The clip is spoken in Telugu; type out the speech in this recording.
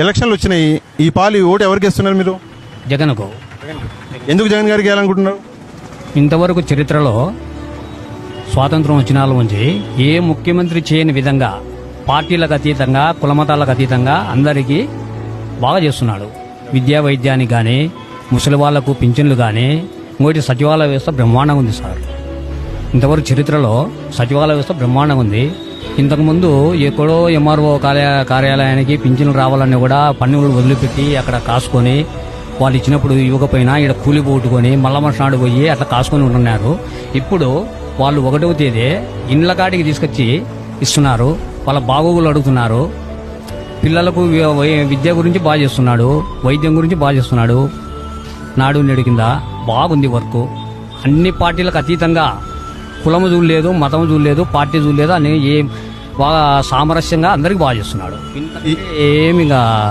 ఎలక్షన్లు వచ్చినాయి, ఈ పాలి ఓటు ఎవరికి ఇస్తున్నారు మీరు? జగన్కు. ఎందుకు జగన్ గారికి వేయాలనుకుంటున్నారు? ఇంతవరకు చరిత్రలో స్వాతంత్రం వచ్చిన నాళ్ళ నుంచి ఏ ముఖ్యమంత్రి చేయని విధంగా పార్టీలకు అతీతంగా కులమతాలకు అతీతంగా అందరికీ బాగా చేస్తున్నాడు. విద్యా వైద్యానికి కానీ ముసలి వాళ్లకు పింఛన్లు కానీ ఇంకోటి సచివాలయ వ్యవస్థ బ్రహ్మాండంగా ఉంది సార్. ఇంతవరకు చరిత్రలో సచివాలయ వ్యవస్థ బ్రహ్మాండంగా ఉంది. ఇంతకుముందు ఎక్కడో ఎంఆర్ఓ కార్యాలయానికి పింఛన్లు రావాలని కూడా పన్నులు వదిలిపెట్టి అక్కడ కాసుకొని వాళ్ళు ఇచ్చినప్పుడు ఇవ్వకపోయినా ఇక్కడ కూలి పోట్టుకొని మళ్ళా నాడు పోయి అట్లా కాసుకొని ఉంటున్నారు. ఇప్పుడు వాళ్ళు 1వ తేదీ ఇండ్ల కాడికి తీసుకొచ్చి ఇస్తున్నారు. వాళ్ళ బాగోగులు అడుగుతున్నారు. పిల్లలకు విద్య గురించి బాగా చేస్తున్నాడు, వైద్యం గురించి బాగా చేస్తున్నాడు. నాడు నేడు కింద బాగుంది వర్క్. అన్ని పార్టీలకు అతీతంగా కులము చూడలేదు, మతం చూడలేదు, పార్టీ చూడలేదు అని బాగా సామరస్యంగా అందరికి బాగా చేస్తున్నాడు. ఏమిగా